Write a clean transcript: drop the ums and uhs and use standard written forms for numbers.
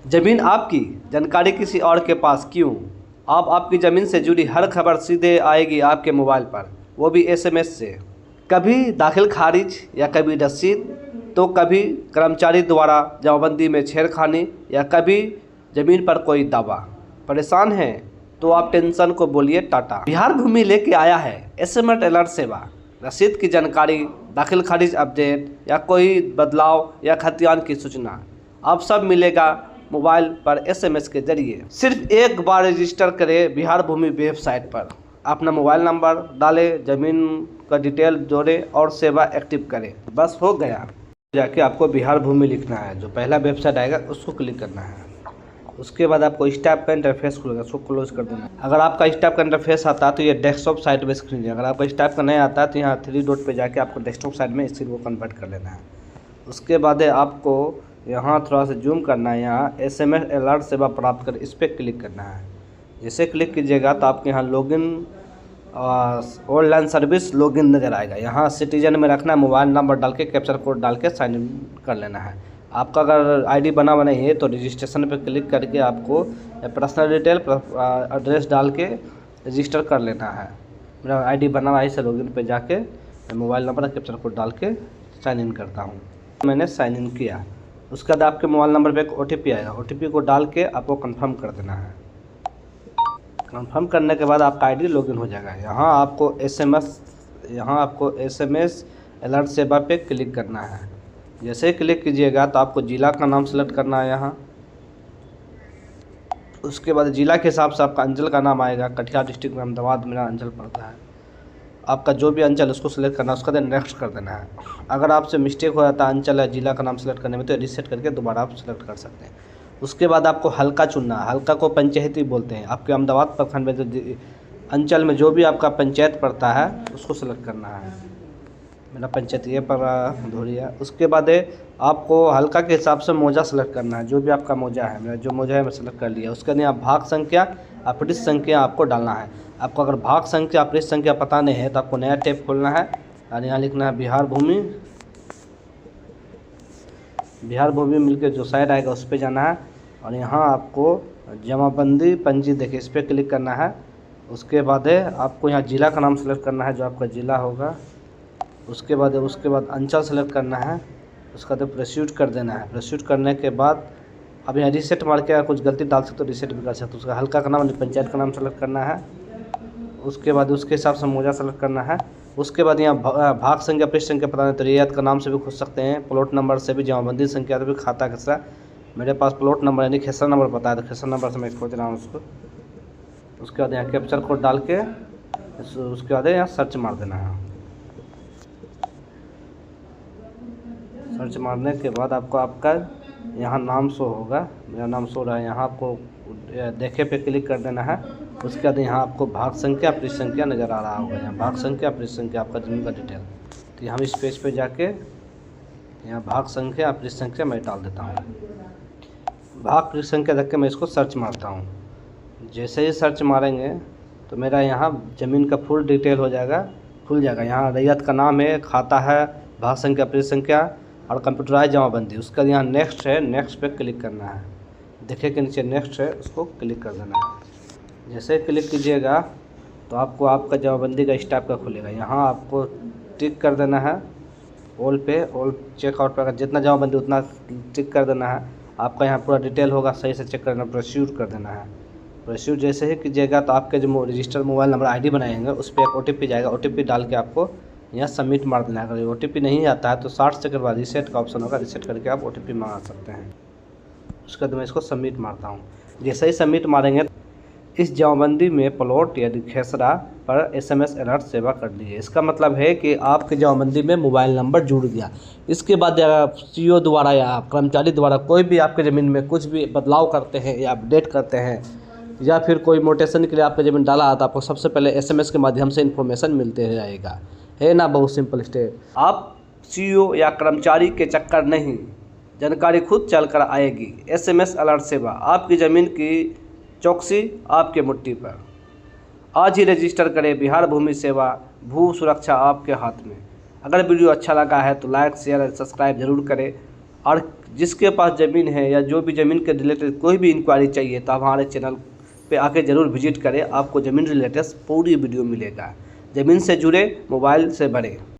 जमीन आपकी, जानकारी किसी और के पास क्यों? अब आपकी ज़मीन से जुड़ी हर खबर सीधे आएगी आपके मोबाइल पर, वो भी एसएमएस से। कभी दाखिल खारिज या कभी रसीद, तो कभी कर्मचारी द्वारा जमाबंदी में छेड़खानी या कभी ज़मीन पर कोई दावा। परेशान हैं तो आप टेंशन को बोलिए टाटा। बिहार भूमि लेके आया है एसएमएस अलर्ट सेवा। रसीद की जानकारी, दाखिल खारिज अपडेट या कोई बदलाव या खतियान की सूचना, अब सब मिलेगा मोबाइल पर एसएमएस के जरिए। सिर्फ एक बार रजिस्टर करें बिहार भूमि वेबसाइट पर, अपना मोबाइल नंबर डालें, ज़मीन का डिटेल जोड़ें और सेवा एक्टिव करें, बस हो गया। जाके आपको बिहार भूमि लिखना है, जो पहला वेबसाइट आएगा उसको क्लिक करना है। उसके बाद आपको इस टाइप का इंटरफेस खुलेगा, उसको क्लोज कर देना है। अगर आपका इस टाइप का इंटरफेस आता है तो ये डेस्कटॉप साइट में स्क्रीन है। अगर आपका इस टाइप का नहीं आता है तो यहाँ 3 डॉट पे जाके आपको डेस्कटॉप साइट में स्क्रीन को कन्वर्ट कर लेना है। उसके बाद आपको यहाँ थोड़ा सा जूम करना है, यहाँ एसएमएस अलर्ट सेवा प्राप्त कर, इस पर क्लिक करना है। जैसे क्लिक कीजिएगा तो आपके यहाँ लॉगिन ऑनलाइन सर्विस लॉगिन नज़र आएगा। यहाँ सिटीजन में रखना है, मोबाइल नंबर डाल के कैप्चर कोड डाल के साइन इन कर लेना है। आपका अगर आईडी बना हुआ नहीं है तो रजिस्ट्रेशन पे क्लिक करके आपको पर्सनल डिटेल एड्रेस डाल के रजिस्टर कर लेना है। मेरा आईडी बना हुआ है, इसे लॉगिन पे जाके मोबाइल नंबर कैप्चर कोड डाल के साइन इन करता हूँ। मैंने साइन इन किया। उसके बाद आपके मोबाइल नंबर पे एक ओटीपी आएगा, ओटीपी को डाल के आपको कंफर्म कर देना है। कंफर्म करने के बाद आपका आईडी लॉगिन हो जाएगा। यहाँ आपको एसएमएस अलर्ट सेवा पे क्लिक करना है। जैसे ही क्लिक कीजिएगा तो आपको ज़िला का नाम सेलेक्ट करना है यहाँ। उसके बाद ज़िला के हिसाब से आपका अंचल का नाम आएगा। कटिहार डिस्ट्रिक्ट में अहमदाबाद मेरा अंचल पड़ता है। आपका जो भी अंचल उसको सिलेक्ट करना है, उसका बाद नेक्स्ट कर देना है। अगर आपसे मिस्टेक हो जाता है अंचल या ज़िला का नाम सेलेक्ट करने में तो रीसेट करके दोबारा आप सेलेक्ट कर सकते हैं। उसके बाद आपको हल्का चुनना है। हल्का को पंचायती बोलते हैं। आपके अहमदाबाद प्रखंड में जो अंचल में जो भी आपका पंचायत पड़ता है उसको सेलेक्ट करना है। मेरा पंचायत ये पड़ा धोरिया। उसके बाद आपको हल्का के हिसाब से मौजा सेलेक्ट करना है, जो भी आपका मौजा है। मेरा जो मौजा है मैं सेलेक्ट कर लिया। उसके बाद आप भाग संख्या, अपृष्ठ संख्या आपको डालना है। आपको अगर भाग संख्या, अपृष्ठ संख्या पता नहीं है तो आपको नया टैब खोलना है और यहाँ लिखना है बिहार भूमि। बिहार भूमि मिलकर जो साइड आएगा उस पर जाना है और यहाँ आपको जमाबंदी पंजी देखिए, इस पर क्लिक करना है। उसके बाद आपको यहाँ ज़िला का नाम सेलेक्ट करना है, जो आपका ज़िला होगा। उसके बाद अंचल सेलेक्ट करना है। उसका बाद प्रोसीड कर देना है। प्रोसीड करने के बाद अब यहाँ रीसेट मार के कुछ गलती डाल सकते तो रीसेट भी कर सकते हो। उसका हल्का का नाम, पंचायत का नाम सेलेक्ट करना है। उसके बाद उसके हिसाब से मौजा सेलेक्ट करना है। उसके बाद यहाँ भाग संख्या, अपृष्ठ संख्या पता नहीं तो रियायत का नाम से भी खोज सकते हैं, प्लॉट नंबर से भी, जमाबंदी संख्या से भी, खाता खसरा। मेरे पास प्लॉट नंबर यानी खेसरा नंबर पता है तो खेसरा नंबर से मैं खोज रहा हूँ उसको। उसके बाद यहाँ कैप्चर कोड डाल के उसके बाद यहाँ सर्च मार देना है। सर्च मारने के बाद आपको आपका यहाँ नाम शो होगा। मेरा नाम शो रहा है। यहाँ आपको देखे पे क्लिक कर देना है। उसके बाद यहाँ आपको भाग संख्या, अपृष्ठ संख्या नज़र आ रहा होगा। यहाँ भाग संख्या, अपृष्ठ संख्या, आपका जमीन का डिटेल। तो हम इस पेज पे जाके यहाँ भाग संख्या, अपृष्ठ संख्या मैं डाल देता हूँ। भाग अपृष्ठ संख्या देख के मैं इसको सर्च मारता हूँ। जैसे ही सर्च मारेंगे तो मेरा यहाँ ज़मीन का फुल डिटेल हो जाएगा, खुल जाएगा। यहाँ रैयत का नाम है, खाता है, भाग संख्या, अपृष्ठ संख्या और कंप्यूटराइज जमाबंदी। उसका यहाँ नेक्स्ट है, नेक्स्ट पे क्लिक करना है। देखिए कि नीचे नेक्स्ट है, उसको क्लिक कर देना है। जैसे क्लिक कीजिएगा तो आपको आपका जमाबंदी का इस टाइप का खुलेगा। यहाँ आपको टिक कर देना है ऑल पे, ऑल चेकआउट पर जितना जमाबंदी उतना टिक कर देना है। आपका यहाँ पूरा डिटेल होगा, सही से चेक करना, प्रोसीड कर देना है। प्रोसीड जैसे ही कीजिएगा तो आपके जो रजिस्टर मोबाइल नंबर आईडी बनाएंगे उस पर एक ओटीपी जाएगा। ओटीपी डाल के आपको यहाँ सबमिट मार देना है। अगर ओटीपी नहीं आता है तो 60 सेकंड बाद रीसेट का ऑप्शन होगा, रीसेट करके आप ओटीपी मंगा सकते हैं। उसके बाद मैं इसको सबमिट मारता हूँ। जैसे ही सबमिट मारेंगे इस जमाबंदी में प्लॉट या खेसरा पर एसएमएस अलर्ट सेवा कर दी है। इसका मतलब है कि आपके जमाबंदी में मोबाइल नंबर जुड़ गया। इसके बाद सीईओ द्वारा या कर्मचारी द्वारा कोई भी आपके ज़मीन में कुछ भी बदलाव करते हैं या अपडेट करते हैं या फिर कोई मोटेशन के लिए आपके ज़मीन डाला तो आपको सबसे पहले एसएमएस के माध्यम से इन्फॉर्मेशन मिलते रहेगा। है ना, बहुत सिंपल स्टेप। आप सीईओ या कर्मचारी के चक्कर नहीं, जानकारी खुद चलकर आएगी। एसएमएस अलर्ट सेवा, आपकी ज़मीन की चौकसी आपके मुट्ठी पर। आज ही रजिस्टर करें बिहार भूमि सेवा, भू सुरक्षा आपके हाथ में। अगर वीडियो अच्छा लगा है तो लाइक, शेयर और सब्सक्राइब जरूर करें और जिसके पास ज़मीन है या जो भी ज़मीन के रिलेटेड कोई भी इंक्वायरी चाहिए तो आप हमारे चैनल पे आके ज़रूर विजिट करें। आपको ज़मीन रिलेटेड पूरी वीडियो मिलेगा। ज़मीन से जुड़े, मोबाइल से भरे।